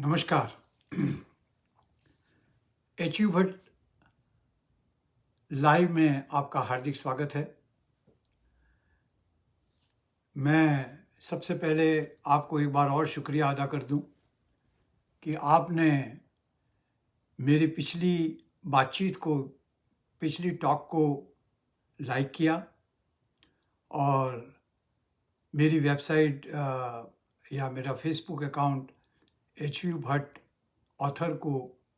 नमस्कार। HU Bhatt live में आपका हार्दिक स्वागत है। मैं सबसे पहले आपको एक बार और शुक्रिया अदा कर दूं कि आपने मेरी पिछली बातचीत को, पिछली टॉक को लाइक किया और मेरी वेबसाइट या मेरा Facebook account HU Bhatt author को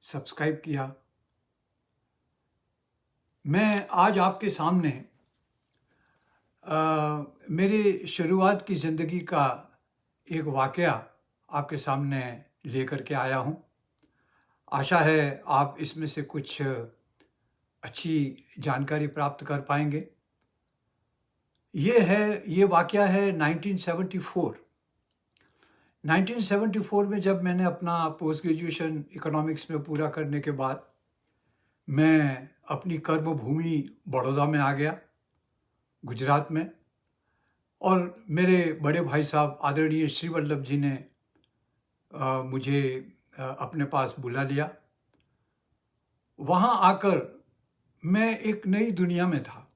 सब्सक्राइब किया। मैं आज आपके सामने मेरी शुरुआत की ज़िंदगी का एक वाक़या आपके सामने लेकर के आया हूँ। आशा है आप इसमें से कुछ अच्छी जानकारी प्राप्त कर पाएंगे। ये वाक़या है 1974। 1974 में जब मैंने अपना पोस्ट ग्रेजुएशन इकोनॉमिक्स में पूरा करने के बाद मैं अपनी कर्मभूमि बड़ौदा में आ गया, गुजरात में, और मेरे बड़े भाई साहब आदरणीय श्री वल्लभ जी ने मुझे अपने पास बुला लिया। वहाँ आकर मैं एक नई दुनिया में था।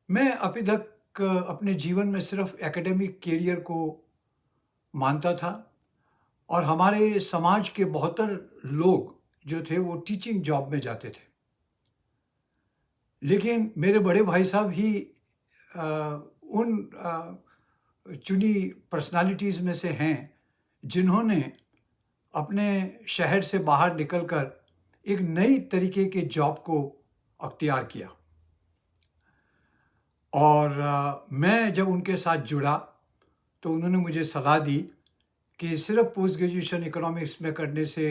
मैं अभी तक अपने जीवन में सिर्फ एकेडमिक कैरियर को मानता था और हमारे समाज के 72 लोग जो थे वो टीचिंग जॉब में जाते थे। लेकिन मेरे बड़े भाई साहब ही उन चुनी पर्सनालिटीज़ में से हैं जिन्होंने अपने शहर से बाहर निकलकर एक नई तरीके के जॉब को अख्तियार किया। और मैं जब उनके साथ जुड़ा तो उन्होंने मुझे सलाह दी कि सिर्फ पोस्ट ग्रेजुएशन इकोनॉमिक्स में करने से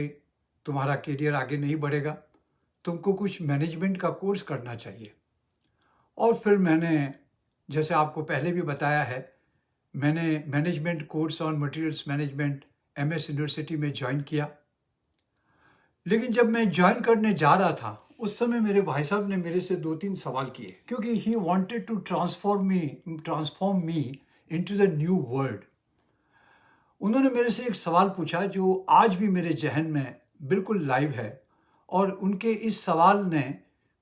तुम्हारा करियर आगे नहीं बढ़ेगा, तुमको कुछ मैनेजमेंट का कोर्स करना चाहिए। और फिर मैंने, जैसे आपको पहले भी बताया है, मैंने management course on materials management MS university में ज्वाइन किया। लेकिन जब मैं ज्वाइन करने जा रहा था उस समय मेरे भाई साहब ने मेरे से 2-3 सवाल किए, क्योंकि he wanted to transform me into the new world. उन्होंने मेरे से एक सवाल पूछा जो आज भी मेरे जहन में बिल्कुल लाइव है, और उनके इस सवाल ने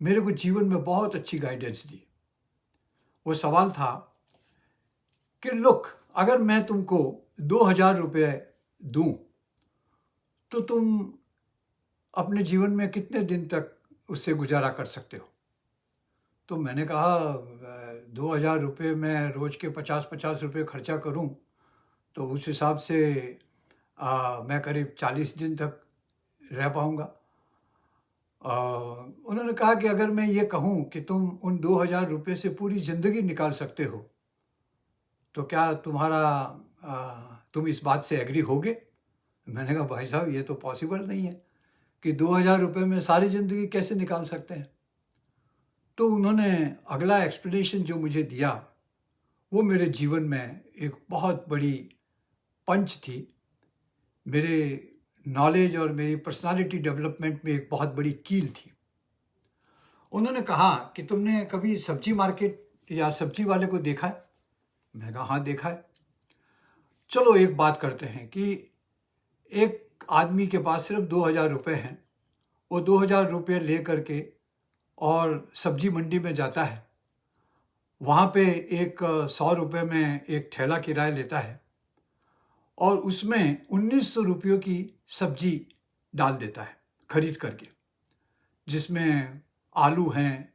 मेरे को जीवन में बहुत अच्छी गाइडेंस दी। वो सवाल था कि लुक, अगर मैं तुमको 2000 रुपये दूं तो तुम अपने जीवन में कितने दिन तक उससे गुजारा कर सकते हो? तो मैंने कहा 2000 रुपये मैं रोज़ के 50-50 रुपये खर्चा करूं तो उस हिसाब से मैं करीब 40 दिन तक रह पाऊंगा। उन्होंने कहा कि अगर मैं ये कहूं कि तुम उन 2000 रुपये से पूरी ज़िंदगी निकाल सकते हो तो क्या तुम इस बात से एग्री होगे? मैंने कहा भाई साहब, ये तो पॉसिबल नहीं है कि 2000 रुपये में सारी ज़िंदगी कैसे निकाल सकते हैं। तो उन्होंने अगला एक्सप्लेनेशन जो मुझे दिया वो मेरे जीवन में एक बहुत बड़ी पंच थी, मेरे नॉलेज और मेरी पर्सनालिटी डेवलपमेंट में एक बहुत बड़ी कील थी। उन्होंने कहा कि तुमने कभी सब्जी मार्केट या सब्जी वाले को देखा है? मैंने कहा हाँ, देखा है। चलो एक बात करते हैं कि एक आदमी के पास सिर्फ 2000 रुपये हैं, वो 2000 रुपये ले करके और सब्जी मंडी में जाता है। वहाँ पे एक 100 रुपये में एक ठेला किराया लेता है और उसमें 1900 रुपयों की सब्जी डाल देता है खरीद करके, जिसमें आलू हैं,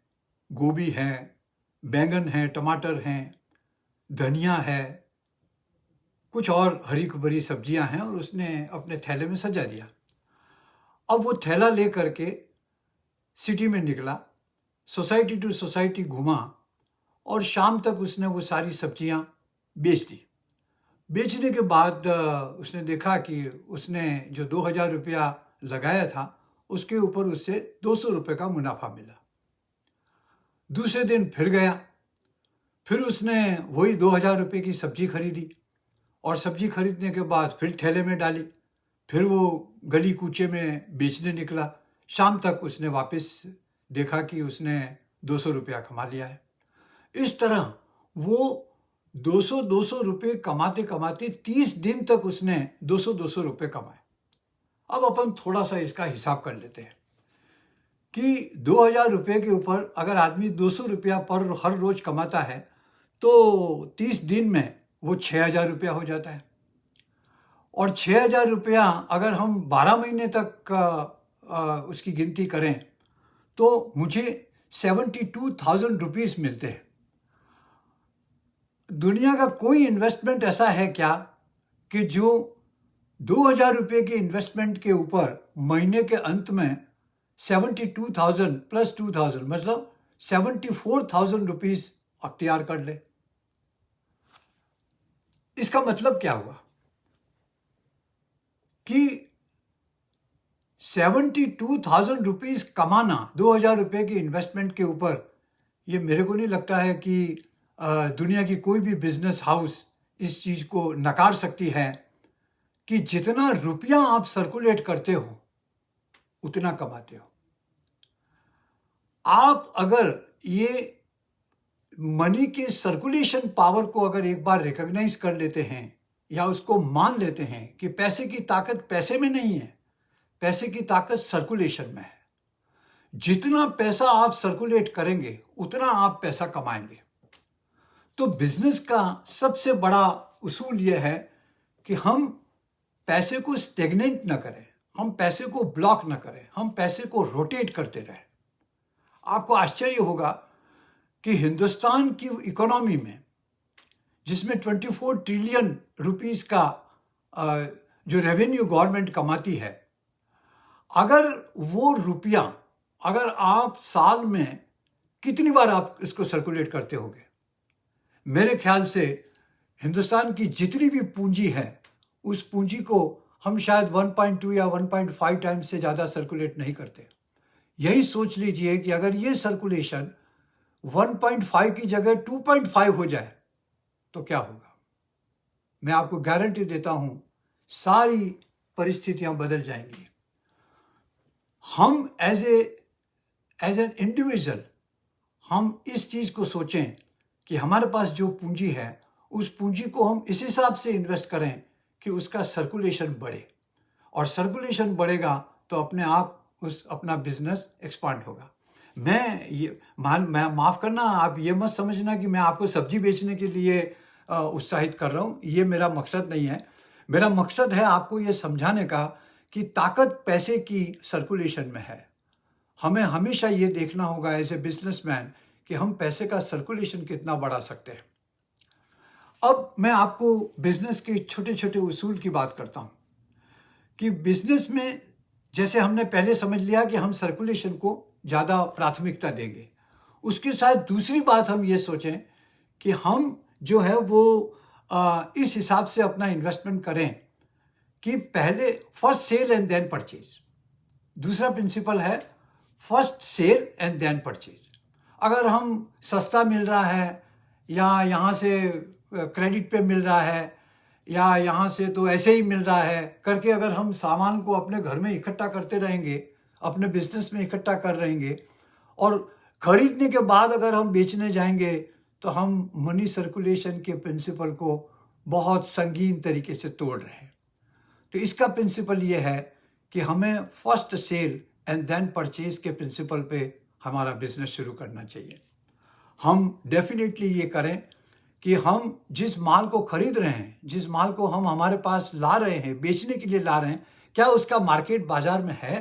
गोभी है, बैंगन है, टमाटर हैं, धनिया है, कुछ और हरी भरी सब्जियां हैं, और उसने अपने थैले में सजा दिया। अब वो थैला ले करके सिटी में निकला, सोसाइटी टू सोसाइटी घूमा और शाम तक उसने वो सारी सब्जियां बेच दी। बेचने के बाद उसने देखा कि उसने जो 2000 रुपया लगाया था उसके ऊपर उससे 200 रुपये का मुनाफा मिला। दूसरे दिन फिर गया, फिर उसने वही 2000 रुपये की सब्जी खरीदी और सब्जी खरीदने के बाद फिर थैले में डाली, फिर वो गली कूचे में बेचने निकला। शाम तक उसने वापस देखा कि उसने 200 रुपया कमा लिया है। इस तरह वो 200 रुपये कमाते कमाते 30 दिन तक उसने 200 रुपये कमाए। अब अपन थोड़ा सा इसका हिसाब कर लेते हैं कि 2000 रुपये के ऊपर अगर आदमी 200 रुपया पर हर रोज कमाता है तो 30 दिन में वो 6000 रुपया हो जाता है। और 6000 रुपया अगर हम 12 महीने तक उसकी गिनती करें तो मुझे 72,000 रुपीज़ मिलते हैं। दुनिया का कोई इन्वेस्टमेंट ऐसा है क्या कि जो 2000 रुपये के इन्वेस्टमेंट के ऊपर महीने के अंत में 72,000 प्लस 2000 मतलब 74,000 रुपीज़ अख्तियार कर ले? इसका मतलब क्या हुआ कि 72,000 रुपीज़ कमाना 2000 रुपये के इन्वेस्टमेंट के ऊपर, ये मेरे को नहीं लगता है कि दुनिया की कोई भी बिजनेस हाउस इस चीज़ को नकार सकती है कि जितना रुपया आप सर्कुलेट करते हो उतना कमाते हो। आप अगर ये मनी के सर्कुलेशन पावर को अगर एक बार रिकॉग्नाइज कर लेते हैं या उसको मान लेते हैं कि पैसे की ताकत पैसे में नहीं है, पैसे की ताकत सर्कुलेशन में है। जितना पैसा आप सर्कुलेट करेंगे उतना आप पैसा कमाएंगे। तो बिजनेस का सबसे बड़ा उसूल यह है कि हम पैसे को स्टेगनेंट ना करें, हम पैसे को ब्लॉक ना करें, हम पैसे को रोटेट करते रहें। आपको आश्चर्य होगा कि हिंदुस्तान की इकोनॉमी में जिसमें 24 ट्रिलियन रुपीस का जो रेवेन्यू गवर्नमेंट कमाती है, अगर वो रुपया अगर आप साल में कितनी बार आप इसको सर्कुलेट करते होंगे? मेरे ख्याल से हिंदुस्तान की जितनी भी पूंजी है उस पूंजी को हम शायद 1.2 या 1.5 टाइम्स से ज़्यादा सर्कुलेट नहीं करते। यही सोच लीजिए कि अगर ये सर्कुलेशन 1.5 की जगह 2.5 हो जाए तो क्या होगा? मैं आपको गारंटी देता हूं सारी परिस्थितियां बदल जाएंगी। हम एज एन इंडिविजुअल हम इस चीज़ को सोचें कि हमारे पास जो पूंजी है उस पूंजी को हम इस हिसाब से इन्वेस्ट करें कि उसका सर्कुलेशन बढ़े, और सर्कुलेशन बढ़ेगा तो अपने आप उस अपना बिजनेस एक्सपांड होगा। मैं माफ़ करना, आप ये मत समझना कि मैं आपको सब्जी बेचने के लिए उत्साहित कर रहा हूँ, ये मेरा मकसद नहीं है। मेरा मकसद है आपको ये समझाने का कि ताकत पैसे की सर्कुलेशन में है। हमें हमेशा ये देखना होगा एज ए बिजनेसमैन कि हम पैसे का सर्कुलेशन कितना बढ़ा सकते हैं। अब मैं आपको बिजनेस के छोटे छोटे उसूल की बात करता हूँ कि बिजनेस में जैसे हमने पहले समझ लिया कि हम सर्कुलेशन को ज़्यादा प्राथमिकता देंगे, उसके साथ दूसरी बात हम ये सोचें कि हम जो है वो इस हिसाब से अपना इन्वेस्टमेंट करें कि पहले first sale and then purchase. दूसरा प्रिंसिपल है first sale and then purchase. अगर हम सस्ता मिल रहा है या यहाँ से क्रेडिट पे मिल रहा है या यहाँ से तो ऐसे ही मिल रहा है करके अगर हम सामान को अपने घर में इकट्ठा करते रहेंगे, अपने बिजनेस में इकट्ठा कर रहेंगे और खरीदने के बाद अगर हम बेचने जाएंगे तो हम मनी सर्कुलेशन के प्रिंसिपल को बहुत संगीन तरीके से तोड़ रहे हैं। तो इसका प्रिंसिपल ये है कि हमें first sale and then purchase के प्रिंसिपल पे हमारा बिजनेस शुरू करना चाहिए। हम डेफिनेटली ये करें कि हम जिस माल को खरीद रहे हैं, जिस माल को हम हमारे पास ला रहे हैं, बेचने के लिए ला रहे हैं, क्या उसका मार्केट बाजार में है?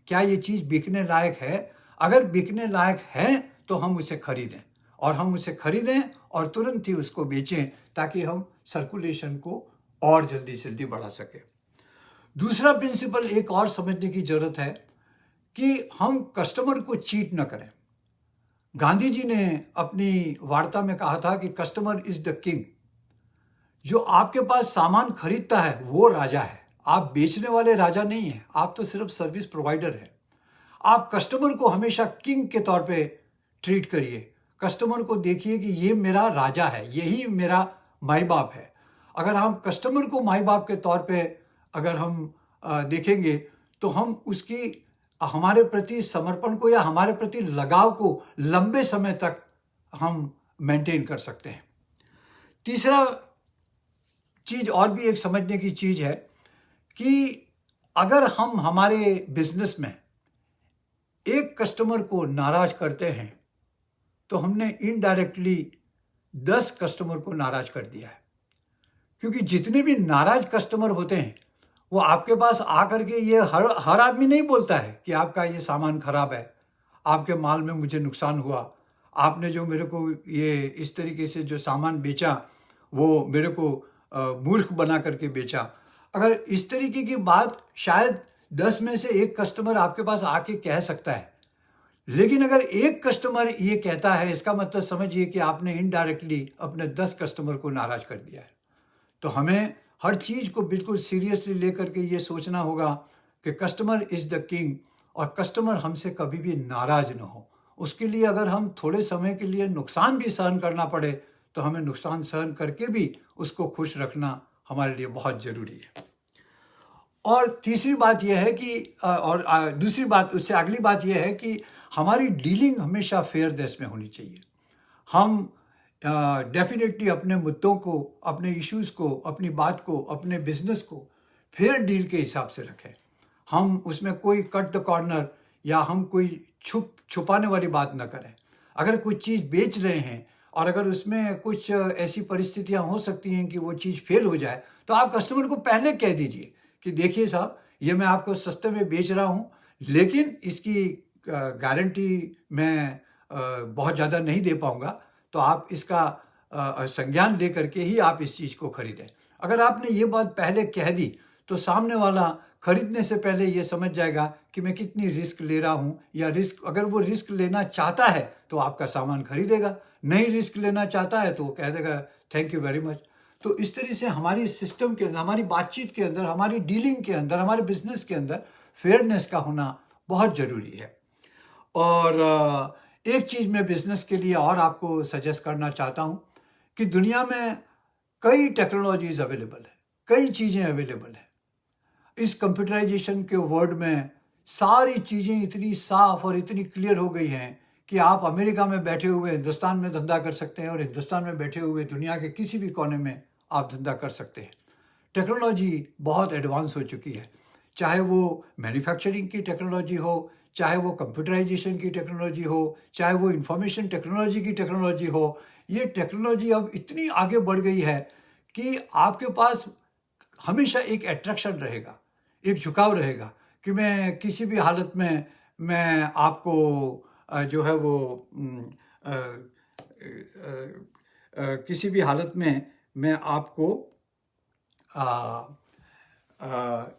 क्या ये चीज़ बिकने लायक है? अगर बिकने लायक है तो हम उसे खरीदें, और हम उसे खरीदें और तुरंत ही उसको बेचें ताकि हम सर्कुलेशन को और जल्दी से जल्दी बढ़ा सकें। दूसरा प्रिंसिपल एक और समझने की जरूरत है कि हम कस्टमर को चीट न करें। गांधी जी ने अपनी वार्ता में कहा था कि कस्टमर इज द किंग। जो आपके पास सामान खरीदता है वो राजा है, आप बेचने वाले राजा नहीं हैं, आप तो सिर्फ सर्विस प्रोवाइडर हैं। आप कस्टमर को हमेशा किंग के तौर पे ट्रीट करिए। कस्टमर को देखिए कि ये मेरा राजा है, यही मेरा माई बाप है। अगर हम कस्टमर को माई बाप के तौर पे अगर हम देखेंगे तो हम उसकी हमारे प्रति समर्पण को या हमारे प्रति लगाव को लंबे समय तक हम मेंटेन कर सकते हैं। तीसरा चीज़ और भी एक समझने की चीज़ है कि अगर हम हमारे बिजनेस में एक कस्टमर को नाराज करते हैं तो हमने इनडायरेक्टली 10 कस्टमर को नाराज कर दिया है। क्योंकि जितने भी नाराज कस्टमर होते हैं वो आपके पास आकर के ये हर आदमी नहीं बोलता है कि आपका ये सामान खराब है, आपके माल में मुझे नुकसान हुआ, आपने जो मेरे को ये इस तरीके से जो सामान बेचा वो मेरे को मूर्ख बना करके बेचा। अगर इस तरीके की बात शायद 10 में से एक कस्टमर आपके पास आके कह सकता है, लेकिन अगर एक कस्टमर ये कहता है इसका मतलब समझिए कि आपने इनडायरेक्टली अपने 10 कस्टमर को नाराज कर दिया है। तो हमें हर चीज़ को बिल्कुल सीरियसली लेकर के ये सोचना होगा कि कस्टमर इज़ द किंग और कस्टमर हमसे कभी भी नाराज ना हो। उसके लिए अगर हम थोड़े समय के लिए नुकसान भी सहन करना पड़े तो हमें नुकसान सहन करके भी उसको खुश रखना हमारे लिए बहुत ज़रूरी है। और तीसरी बात यह है कि दूसरी बात, उससे अगली बात यह है कि हमारी डीलिंग हमेशा फेयरनेस में होनी चाहिए। हम डेफिनेटली अपने मुद्दों को, अपने इश्यूज़ को, अपनी बात को, अपने बिजनेस को फेयर डील के हिसाब से रखें। हम उसमें कोई कट द कॉर्नर या हम कोई छुपाने वाली बात ना करें। अगर कोई चीज़ बेच रहे हैं और अगर उसमें कुछ ऐसी परिस्थितियां हो सकती हैं कि वो चीज़ फेल हो जाए तो आप कस्टमर को पहले कह दीजिए कि देखिए साहब, ये मैं आपको सस्ते में बेच रहा हूँ, लेकिन इसकी गारंटी मैं बहुत ज़्यादा नहीं दे पाऊँगा, तो आप इसका संज्ञान ले करके ही आप इस चीज़ को खरीदें। अगर आपने ये बात पहले कह दी तो सामने वाला खरीदने से पहले ये समझ जाएगा कि मैं कितनी रिस्क ले रहा हूँ, या रिस्क, अगर वो रिस्क लेना चाहता है तो आपका सामान खरीदेगा, नहीं रिस्क लेना चाहता है तो वो कह देगा थैंक यू वेरी मच। तो इस तरह से हमारी सिस्टम के अंदर, हमारी बातचीत के अंदर, हमारी डीलिंग के अंदर, हमारे बिजनेस के अंदर फेयरनेस का होना बहुत ज़रूरी है। और एक चीज़ मैं बिजनेस के लिए और आपको सजेस्ट करना चाहता हूँ कि दुनिया में कई टेक्नोलॉजीज़ अवेलेबल है, कई चीज़ें अवेलेबल है। इस कंप्यूटराइजेशन के वर्ल्ड में सारी चीज़ें इतनी साफ और इतनी क्लियर हो गई हैं कि आप अमेरिका में बैठे हुए हिंदुस्तान में धंधा कर सकते हैं और हिंदुस्तान में बैठे हुए दुनिया के किसी भी कोने में आप धंधा कर सकते हैं। टेक्नोलॉजी बहुत एडवांस हो चुकी है, चाहे वो मैन्युफैक्चरिंग की टेक्नोलॉजी हो, चाहे वो कंप्यूटराइजेशन की टेक्नोलॉजी हो, चाहे वो इंफॉर्मेशन टेक्नोलॉजी की टेक्नोलॉजी हो। ये टेक्नोलॉजी अब इतनी आगे बढ़ गई है कि आपके पास हमेशा एक अट्रैक्शन रहेगा, एक झुकाव रहेगा कि मैं किसी भी हालत में मैं आपको जो है वो किसी भी हालत में मैं आपको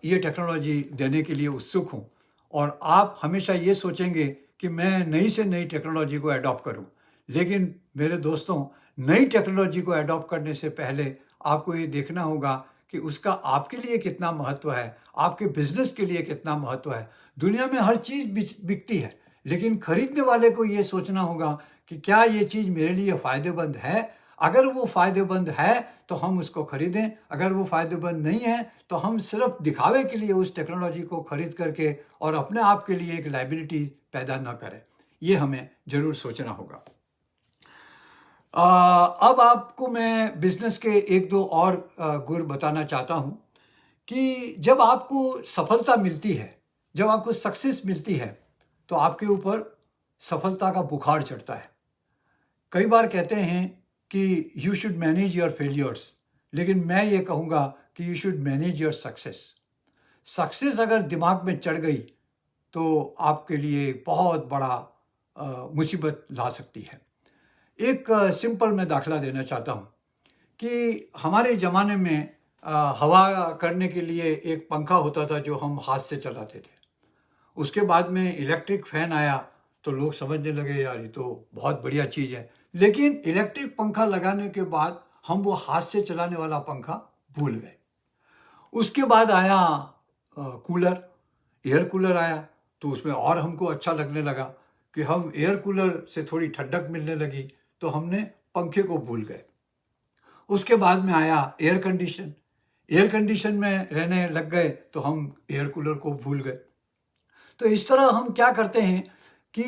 ये टेक्नोलॉजी देने के लिए उत्सुक हूँ। और आप हमेशा ये सोचेंगे कि मैं नई से नई टेक्नोलॉजी को अडॉप्ट करूँ। लेकिन मेरे दोस्तों, नई टेक्नोलॉजी को अडॉप्ट करने से पहले आपको ये देखना होगा कि उसका आपके लिए कितना महत्व है, आपके बिजनेस के लिए कितना महत्व है। दुनिया में हर चीज़ बिकती है, लेकिन खरीदने वाले को ये सोचना होगा कि क्या ये चीज़ मेरे लिए फ़ायदेमंद है। अगर वो फ़ायदेमंद है तो हम उसको खरीदें, अगर वो फ़ायदेमंद नहीं है तो हम सिर्फ दिखावे के लिए उस टेक्नोलॉजी को खरीद करके और अपने आप के लिए एक लायबिलिटी पैदा न करें। ये हमें ज़रूर सोचना होगा। अब आपको मैं बिजनेस के एक दो और गुर बताना चाहता हूँ कि जब आपको सफलता मिलती है, जब आपको सक्सेस मिलती है तो आपके ऊपर सफलता का बुखार चढ़ता है। कई बार कहते हैं कि you should manage your failures, लेकिन मैं ये कहूँगा कि you should manage your success. Success अगर दिमाग में चढ़ गई तो आपके लिए बहुत बड़ा मुसीबत ला सकती है। एक सिंपल मैं दाखला देना चाहता हूँ कि हमारे ज़माने में हवा करने के लिए एक पंखा होता था जो हम हाथ से चलाते थे। उसके बाद में इलेक्ट्रिक फैन आया तो लोग समझने लगे यार ये तो बहुत बढ़िया चीज़ है। लेकिन इलेक्ट्रिक पंखा लगाने के बाद हम वो हाथ से चलाने वाला पंखा भूल गए। उसके बाद आया कूलर, एयर कूलर आया तो उसमें और हमको अच्छा लगने लगा कि हम एयर कूलर से थोड़ी ठंडक मिलने लगी तो हमने पंखे को भूल गए। उसके बाद में आया एयर कंडीशन, एयर कंडीशन में रहने लग गए तो हम एयर कूलर को भूल गए। तो इस तरह हम क्या करते हैं कि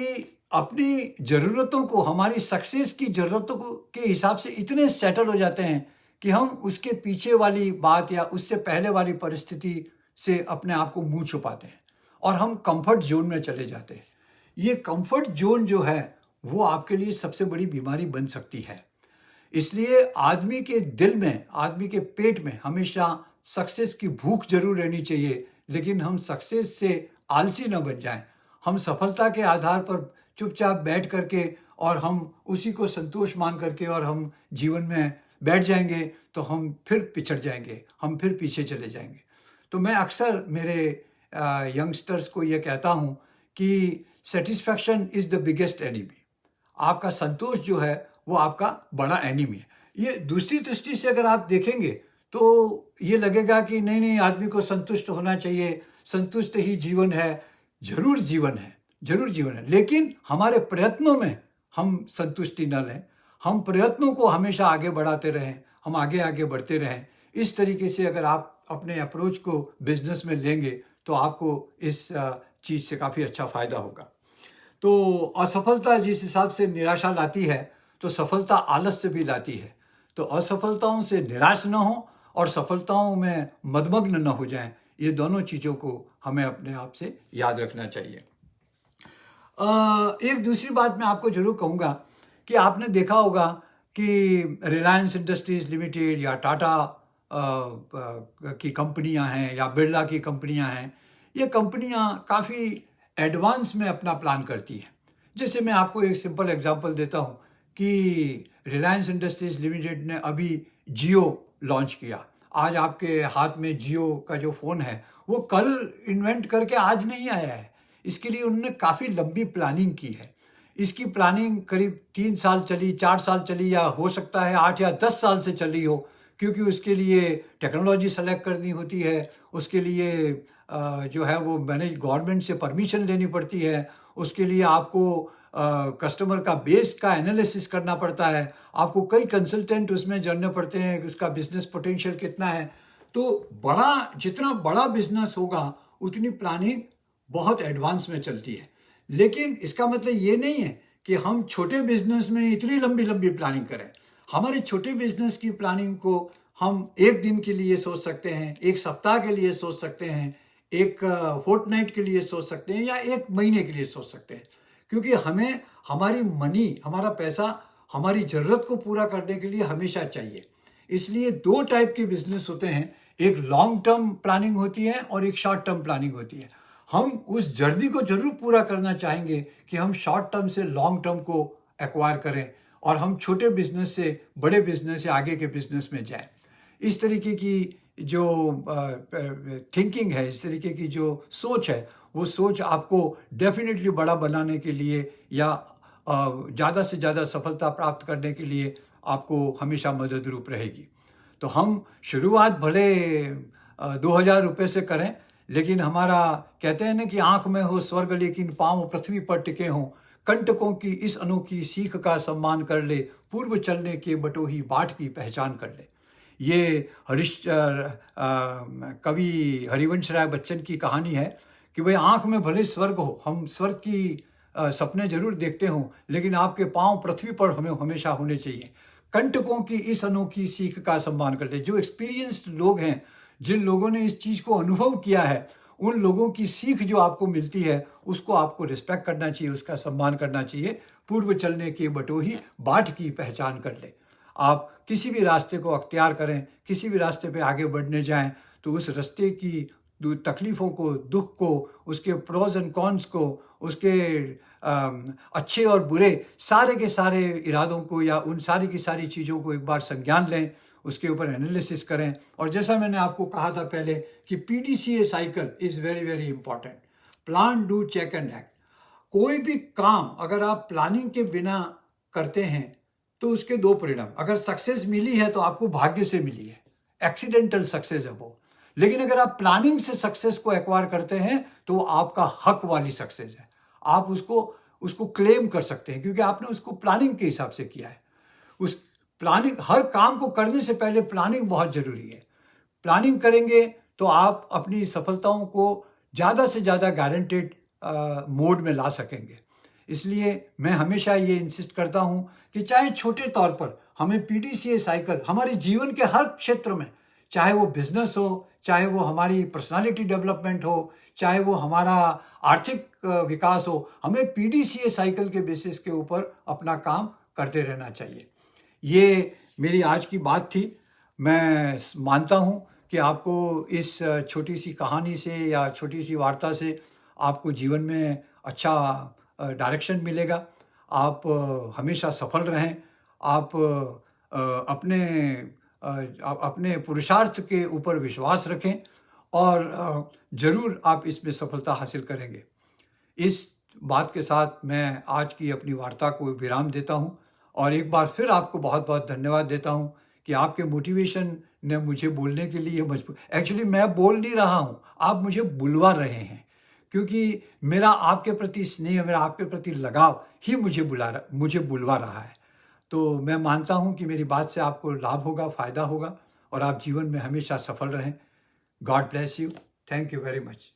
अपनी ज़रूरतों को, हमारी सक्सेस की ज़रूरतों को के हिसाब से इतने सेटल हो जाते हैं कि हम उसके पीछे वाली बात या उससे पहले वाली परिस्थिति से अपने आप को मुंह छुपाते हैं और हम कंफर्ट जोन में चले जाते हैं। ये कंफर्ट जोन जो है वो आपके लिए सबसे बड़ी बीमारी बन सकती है। इसलिए आदमी के दिल में, आदमी के पेट में हमेशा सक्सेस की भूख जरूर रहनी चाहिए, लेकिन हम सक्सेस से आलसी न बन जाएं। हम सफलता के आधार पर चुपचाप बैठ करके और हम उसी को संतोष मान करके और हम जीवन में बैठ जाएंगे तो हम फिर पिछड़ जाएंगे, हम फिर पीछे चले जाएंगे। तो मैं अक्सर मेरे यंगस्टर्स को ये कहता हूँ कि satisfaction is the biggest enemy. आपका संतोष जो है वो आपका बड़ा एनिमी है। ये दूसरी दृष्टि से अगर आप देखेंगे तो ये लगेगा कि नहीं नहीं, आदमी को संतुष्ट होना चाहिए, संतुष्ट ही जीवन है। जरूर जीवन है, जरूर जीवन है, लेकिन हमारे प्रयत्नों में हम संतुष्टि न लें। हम प्रयत्नों को हमेशा आगे बढ़ाते रहें, हम आगे आगे बढ़ते रहें। इस तरीके से अगर आप अपने अप्रोच को बिजनेस में लेंगे तो आपको इस चीज़ से काफ़ी अच्छा फ़ायदा होगा। तो असफलता जिस हिसाब से निराशा लाती है, तो सफलता आलस से भी लाती है। तो असफलताओं से निराश न हो और सफलताओं में मदमग्न न हो जाएं। ये दोनों चीज़ों को हमें अपने आप से याद रखना चाहिए। एक दूसरी बात मैं आपको जरूर कहूँगा कि आपने देखा होगा कि रिलायंस इंडस्ट्रीज लिमिटेड या टाटा की कंपनियां हैं या बिरला की कंपनियां हैं, ये कंपनियां काफ़ी एडवांस में अपना प्लान करती हैं। जैसे मैं आपको एक सिंपल एग्जांपल देता हूं कि रिलायंस इंडस्ट्रीज लिमिटेड ने अभी जियो लॉन्च किया। आज आपके हाथ में जियो का जो फ़ोन है वो कल इन्वेंट करके आज नहीं आया है। इसके लिए उन्होंने काफ़ी लंबी प्लानिंग की है। इसकी प्लानिंग करीब 3 साल चली, 4 साल चली, या हो सकता है 8 या 10 साल से चली हो, क्योंकि उसके लिए टेक्नोलॉजी सेलेक्ट करनी होती है, उसके लिए जो है वो मैनेज गवर्नमेंट से परमिशन लेनी पड़ती है, उसके लिए आपको कस्टमर का बेस का एनालिसिस करना पड़ता है, आपको कई कंसल्टेंट उसमें जानने पड़ते हैं, उसका बिजनेस पोटेंशियल कितना है। तो जितना बड़ा बिजनेस होगा उतनी प्लानिंग बहुत एडवांस में चलती है। लेकिन इसका मतलब ये नहीं है कि हम छोटे बिजनेस में इतनी लंबी लंबी प्लानिंग करें। हमारे छोटे बिजनेस की प्लानिंग को हम एक दिन के लिए सोच सकते हैं, एक सप्ताह के लिए सोच सकते हैं, एक फोर्टनाइट के लिए सोच सकते हैं, या एक महीने के लिए सोच सकते हैं। क्योंकि हमें हमारी मनी, हमारा पैसा हमारी ज़रूरत को पूरा करने के लिए हमेशा चाहिए। इसलिए 2 टाइप के बिजनेस होते हैं, एक लॉन्ग टर्म प्लानिंग होती है और एक शॉर्ट टर्म प्लानिंग होती है। हम उस जर्नी को जरूर पूरा करना चाहेंगे कि हम शॉर्ट टर्म से लॉन्ग टर्म को एक्वायर करें और हम छोटे बिजनेस से बड़े बिजनेस या आगे के बिजनेस में जाएं। इस तरीके की जो थिंकिंग है, इस तरीके की जो सोच है, वो सोच आपको डेफिनेटली बड़ा बनाने के लिए या ज़्यादा से ज़्यादा सफलता प्राप्त करने के लिए आपको हमेशा मदद रूप रहेगी। तो हम शुरुआत भले 2000 रुपये से करें, लेकिन हमारा कहते हैं ना कि आंख में हो स्वर्ग लेकिन पांव पृथ्वी पर टिके हों, कंटकों की इस अनोखी सीख का सम्मान कर ले, पूर्व चलने के बटोही बाट की पहचान कर ले। ये कवि हरिवंश राय बच्चन की कहानी है कि भाई आंख में भले स्वर्ग हो, हम स्वर्ग की सपने जरूर देखते हों, लेकिन आपके पांव पृथ्वी पर हमें हमेशा होने चाहिए। कंटकों की इस अनोखी सीख का सम्मान कर ले। जो एक्सपीरियंस्ड लोग हैं, जिन लोगों ने इस चीज़ को अनुभव किया है, उन लोगों की सीख जो आपको मिलती है उसको आपको रिस्पेक्ट करना चाहिए, उसका सम्मान करना चाहिए। पूर्व चलने के बटोही बाट की पहचान कर ले। आप किसी भी रास्ते को अख्तियार करें, किसी भी रास्ते पे आगे बढ़ने जाएं, तो उस रास्ते की तकलीफ़ों को, दुख को, उसके प्रोज एंड कॉन्स को, उसके अच्छे और बुरे सारे के सारे इरादों को या उन सारी की सारी चीज़ों को एक बार संज्ञान लें, उसके ऊपर एनालिसिस करें। और जैसा मैंने आपको कहा था पहले कि PDCA cycle is very very important. Plan, do, check and act. कोई भी काम अगर आप प्लानिंग के बिना करते हैं तो उसके 2 परिणाम। अगर सक्सेस मिली है तो आपको भाग्य से मिली है, एक्सीडेंटल सक्सेस है वो। लेकिन अगर आप प्लानिंग से सक्सेस को एक्वायर करते हैं तो आपका हक वाली सक्सेस है। आप उसको क्लेम कर सकते हैं क्योंकि आपने उसको प्लानिंग के हिसाब से किया है। उस प्लानिंग, हर काम को करने से पहले प्लानिंग बहुत जरूरी है। प्लानिंग करेंगे तो आप अपनी सफलताओं को ज़्यादा से ज़्यादा गारंटेड मोड में ला सकेंगे। इसलिए मैं हमेशा ये इंसिस्ट करता हूँ कि चाहे छोटे तौर पर हमें PDCA साइकिल हमारे जीवन के हर क्षेत्र में, चाहे वो बिजनेस हो, चाहे वो हमारी पर्सनालिटी डेवलपमेंट हो, चाहे वो हमारा आर्थिक विकास हो, हमें PDCA साइकिल के बेसिस के ऊपर अपना काम करते रहना चाहिए। ये मेरी आज की बात थी। मैं मानता हूँ कि आपको इस छोटी सी कहानी से या छोटी सी वार्ता से आपको जीवन में अच्छा डायरेक्शन मिलेगा। आप हमेशा सफल रहें। आप अपने पुरुषार्थ के ऊपर विश्वास रखें और ज़रूर आप इसमें सफलता हासिल करेंगे। इस बात के साथ मैं आज की अपनी वार्ता को विराम देता हूँ और एक बार फिर आपको बहुत बहुत धन्यवाद देता हूँ कि आपके मोटिवेशन ने मुझे बोलने के लिए मजबूर। एक्चुअली मैं बोल नहीं रहा हूँ, आप मुझे बुलवा रहे हैं, क्योंकि मेरा आपके प्रति स्नेह, मेरा आपके प्रति लगाव ही मुझे बुलवा रहा है। तो मैं मानता हूँ कि मेरी बात से आपको लाभ होगा, फ़ायदा होगा और आप जीवन में हमेशा सफल रहें। God bless you. Thank you very much.